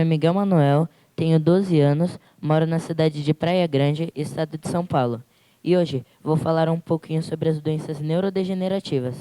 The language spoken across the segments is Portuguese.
é Miguel Manuel, tenho 12 anos, moro na cidade de Praia Grande, estado de São Paulo. E hoje vou falar um pouquinho sobre as doenças neurodegenerativas.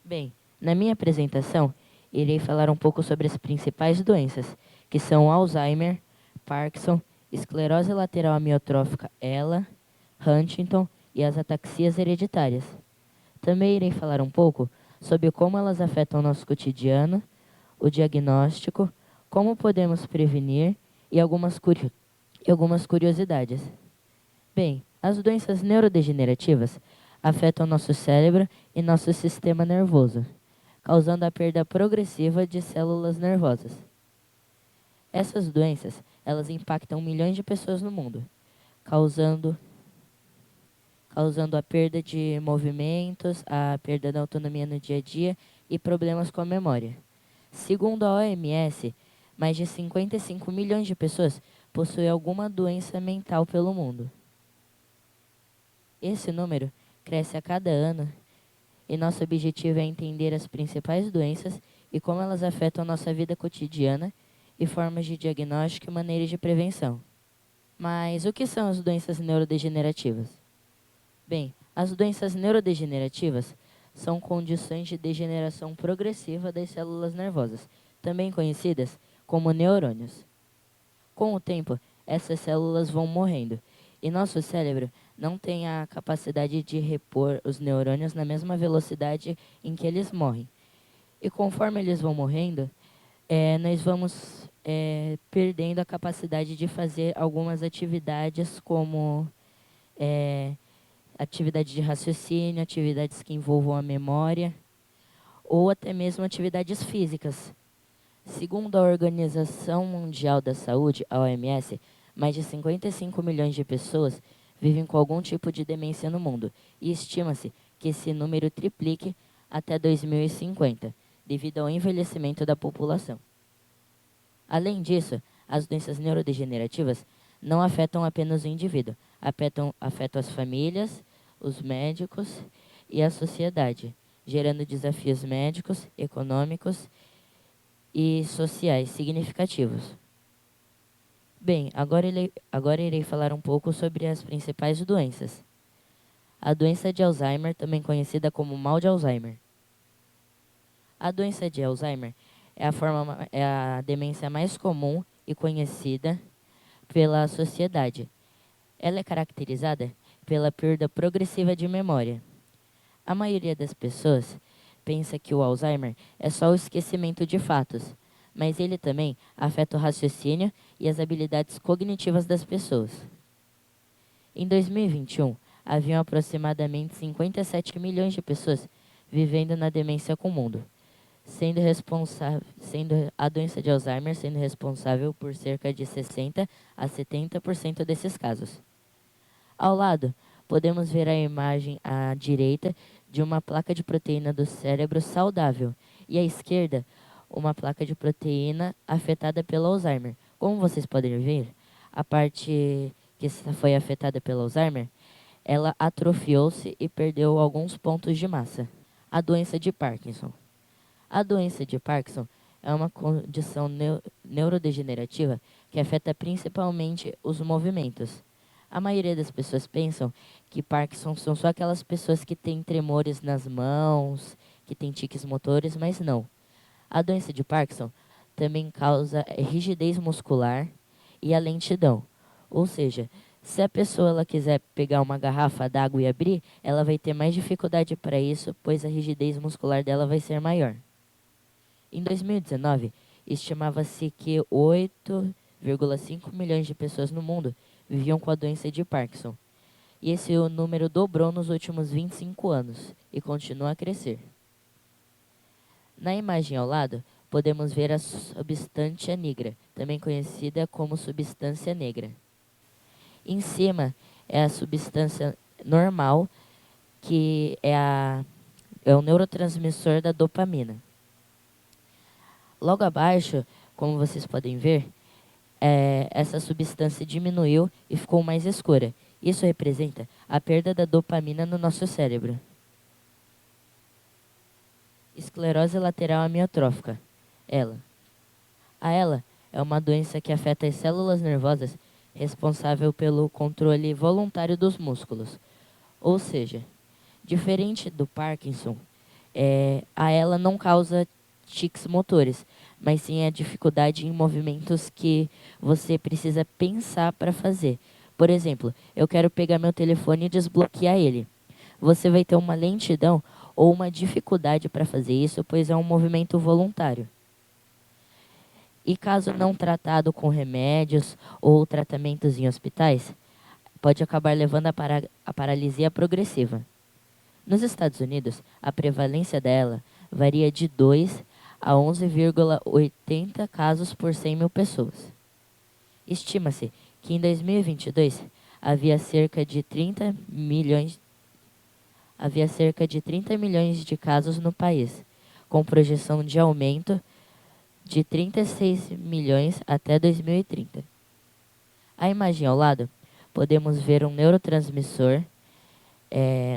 Bem, na minha apresentação, irei falar um pouco sobre as principais doenças, que são Alzheimer, Parkinson, esclerose lateral amiotrófica ELA, Huntington e as ataxias hereditárias. Também irei falar um pouco sobre como elas afetam o nosso cotidiano, o diagnóstico, como podemos prevenir e algumas curiosidades. Bem, as doenças neurodegenerativas afetam nosso cérebro e nosso sistema nervoso, causando a perda progressiva de células nervosas. Essas doenças, elas impactam milhões de pessoas no mundo, causando a perda de movimentos, a perda da autonomia no dia a dia e problemas com a memória. Segundo a OMS, mais de 55 milhões de pessoas possuem alguma doença mental pelo mundo. Esse número cresce a cada ano e nosso objetivo é entender as principais doenças e como elas afetam nossa vida cotidiana e formas de diagnóstico e maneiras de prevenção. Mas o que são as doenças neurodegenerativas? Bem, as doenças neurodegenerativas são condições de degeneração progressiva das células nervosas, também conhecidas como neurônios. Com o tempo, essas células vão morrendo, e nosso cérebro não tem a capacidade de repor os neurônios na mesma velocidade em que eles morrem. E conforme eles vão morrendo, nós vamos perdendo a capacidade de fazer algumas atividades como atividade de raciocínio, atividades que envolvam a memória, ou até mesmo atividades físicas. Segundo a Organização Mundial da Saúde, a OMS, mais de 55 milhões de pessoas vivem com algum tipo de demência no mundo, e estima-se que esse número triplique até 2050, devido ao envelhecimento da população. Além disso, as doenças neurodegenerativas não afetam apenas o indivíduo, afetam as famílias, os médicos e a sociedade, gerando desafios médicos, econômicos e sociais significativos. Bem, agora irei falar um pouco sobre as principais doenças. A doença de Alzheimer, também conhecida como mal de Alzheimer. A doença de Alzheimer é a demência mais comum e conhecida pela sociedade. Ela é caracterizada pela perda progressiva de memória. A maioria das pessoas pensa que o Alzheimer é só o esquecimento de fatos, mas ele também afeta o raciocínio e as habilidades cognitivas das pessoas. Em 2021, haviam aproximadamente 57 milhões de pessoas vivendo na demência com o mundo, sendo a doença de Alzheimer sendo responsável por cerca de 60 a 70% desses casos. Ao lado, podemos ver a imagem à direita de uma placa de proteína do cérebro saudável e à esquerda, uma placa de proteína afetada pelo Alzheimer. Como vocês podem ver, a parte que foi afetada pelo Alzheimer, ela atrofiou-se e perdeu alguns pontos de massa. A doença de Parkinson. A doença de Parkinson é uma condição neurodegenerativa que afeta principalmente os movimentos. A maioria das pessoas pensam que Parkinson são só aquelas pessoas que têm tremores nas mãos, que têm tiques motores, mas não. A doença de Parkinson também causa rigidez muscular e a lentidão. Ou seja, se a pessoa ela quiser pegar uma garrafa d'água e abrir, ela vai ter mais dificuldade para isso, pois a rigidez muscular dela vai ser maior. Em 2019, estimava-se que 8,5 milhões de pessoas no mundo viviam com a doença de Parkinson. E esse número dobrou nos últimos 25 anos e continua a crescer. Na imagem ao lado, podemos ver a substância negra, também conhecida como substância negra. Em cima é a substância normal, que é o neurotransmissor da dopamina. Logo abaixo, como vocês podem ver, essa substância diminuiu e ficou mais escura. Isso representa a perda da dopamina no nosso cérebro. Esclerose lateral amiotrófica. A ela é uma doença que afeta as células nervosas responsável pelo controle voluntário dos músculos. Ou seja, diferente do Parkinson, a ela não causa tiques motores, mas sim a dificuldade em movimentos que você precisa pensar para fazer. Por exemplo, eu quero pegar meu telefone e desbloquear ele. Você vai ter uma lentidão ou uma dificuldade para fazer isso, pois é um movimento voluntário. E caso não tratado com remédios ou tratamentos em hospitais, pode acabar levando a paralisia progressiva. Nos Estados Unidos, a prevalência dela varia de 2 a 11,80 casos por 100 mil pessoas. Estima-se que em 2022 havia cerca de 30 milhões de casos no país, com projeção de aumento de 36 milhões até 2030. A imagem ao lado, podemos ver um neurotransmissor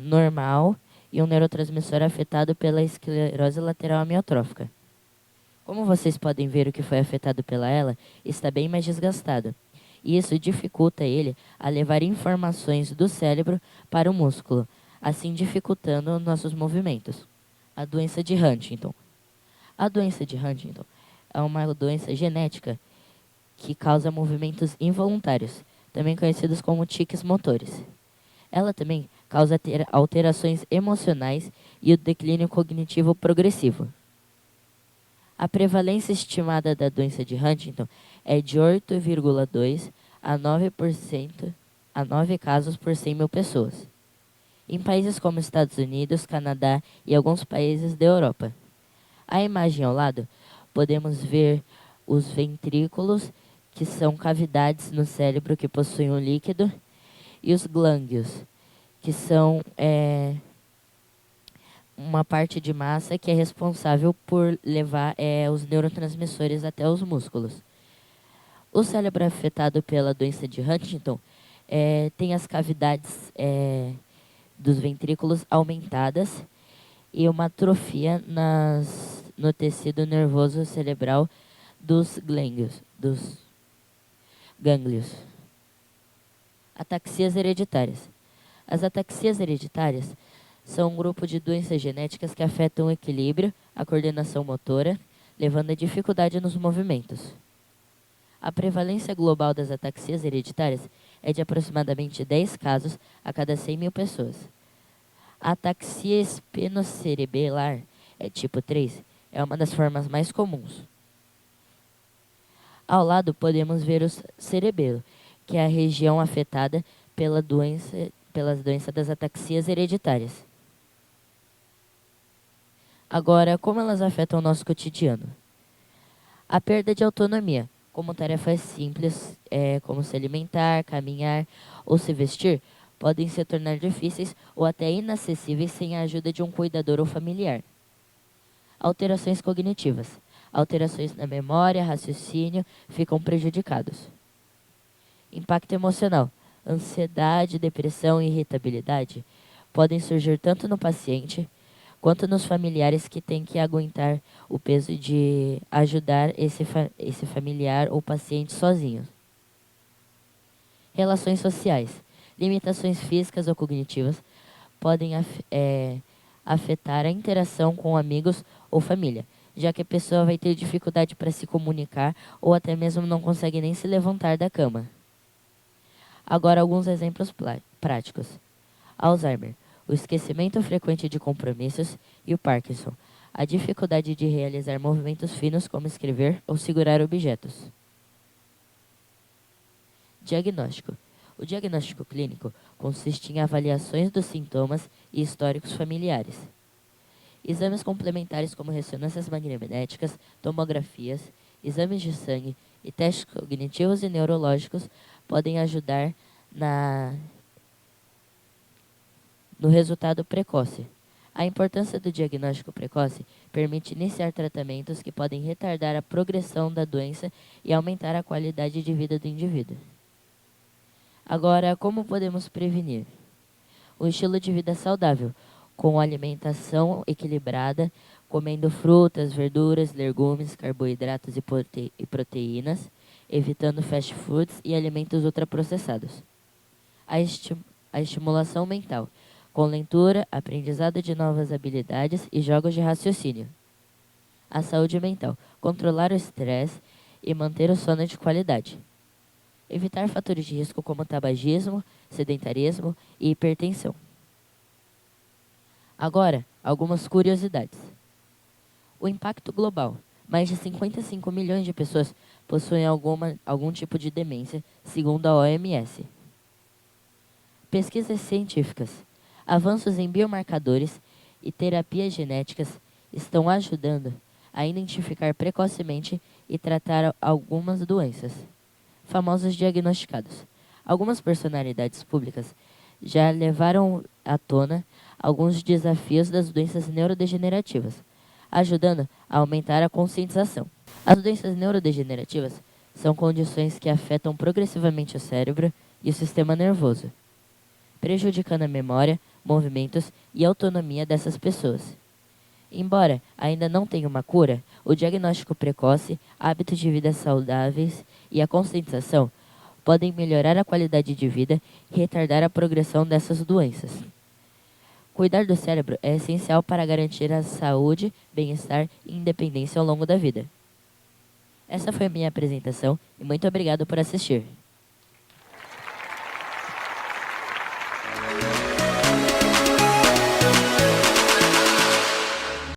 normal e um neurotransmissor afetado pela esclerose lateral amiotrófica. Como vocês podem ver, o que foi afetado pela ela está bem mais desgastado, e isso dificulta ele a levar informações do cérebro para o músculo, assim dificultando nossos movimentos. A doença de Huntington. A doença de Huntington é uma doença genética que causa movimentos involuntários, também conhecidos como tiques motores. Ela também causa alterações emocionais e o declínio cognitivo progressivo. A prevalência estimada da doença de Huntington é de 8,2 a 9% a 9 casos por 100 mil pessoas, em países como Estados Unidos, Canadá e alguns países da Europa. A imagem ao lado, podemos ver os ventrículos, que são cavidades no cérebro que possuem um líquido, e os glânglios, que são uma parte de massa que é responsável por levar os neurotransmissores até os músculos. O cérebro afetado pela doença de Huntington tem as cavidades dos ventrículos aumentadas e uma atrofia no tecido nervoso cerebral dos gânglios. Ataxias hereditárias. As ataxias hereditárias são um grupo de doenças genéticas que afetam o equilíbrio, a coordenação motora, levando a dificuldade nos movimentos. A prevalência global das ataxias hereditárias é de aproximadamente 10 casos a cada 100 mil pessoas. A ataxia espinocerebelar, tipo 3, é uma das formas mais comuns. Ao lado podemos ver o cerebelo, que é a região afetada pelas doenças das ataxias hereditárias. Agora, como elas afetam o nosso cotidiano? A perda de autonomia, como tarefas simples, como se alimentar, caminhar ou se vestir, podem se tornar difíceis ou até inacessíveis sem a ajuda de um cuidador ou familiar. Alterações cognitivas. Alterações na memória, raciocínio ficam prejudicados. Impacto emocional. Ansiedade, depressão e irritabilidade podem surgir tanto no paciente quanto nos familiares que têm que aguentar o peso de ajudar esse familiar ou paciente sozinho. Relações sociais. Limitações físicas ou cognitivas podem afetar a interação com amigos ou família, já que a pessoa vai ter dificuldade para se comunicar ou até mesmo não consegue nem se levantar da cama. Agora, alguns exemplos práticos. Alzheimer, o esquecimento frequente de compromissos, e o Parkinson, a dificuldade de realizar movimentos finos como escrever ou segurar objetos. Diagnóstico. O diagnóstico clínico consiste em avaliações dos sintomas e históricos familiares. Exames complementares como ressonâncias magnéticas, tomografias, exames de sangue e testes cognitivos e neurológicos podem ajudar no resultado precoce. A importância do diagnóstico precoce permite iniciar tratamentos que podem retardar a progressão da doença e aumentar a qualidade de vida do indivíduo. Agora, como podemos prevenir? O estilo de vida saudável, com alimentação equilibrada, comendo frutas, verduras, legumes, carboidratos e proteínas, evitando fast foods e alimentos ultraprocessados. A, esti a estimulação mental, com leitura, aprendizado de novas habilidades e jogos de raciocínio. A saúde mental, controlar o estresse e manter o sono de qualidade. Evitar fatores de risco como tabagismo, sedentarismo e hipertensão. Agora, algumas curiosidades. O impacto global. Mais de 55 milhões de pessoas possuem algum tipo de demência, segundo a OMS. Pesquisas científicas. Avanços em biomarcadores e terapias genéticas estão ajudando a identificar precocemente e tratar algumas doenças. Famosos diagnosticados. Algumas personalidades públicas já levaram à tona alguns desafios das doenças neurodegenerativas, ajudando a aumentar a conscientização. As doenças neurodegenerativas são condições que afetam progressivamente o cérebro e o sistema nervoso, prejudicando a memória, movimentos e autonomia dessas pessoas. Embora ainda não tenha uma cura, o diagnóstico precoce, hábitos de vida saudáveis e a conscientização podem melhorar a qualidade de vida e retardar a progressão dessas doenças. Cuidar do cérebro é essencial para garantir a saúde, bem-estar e independência ao longo da vida. Essa foi a minha apresentação e muito obrigado por assistir.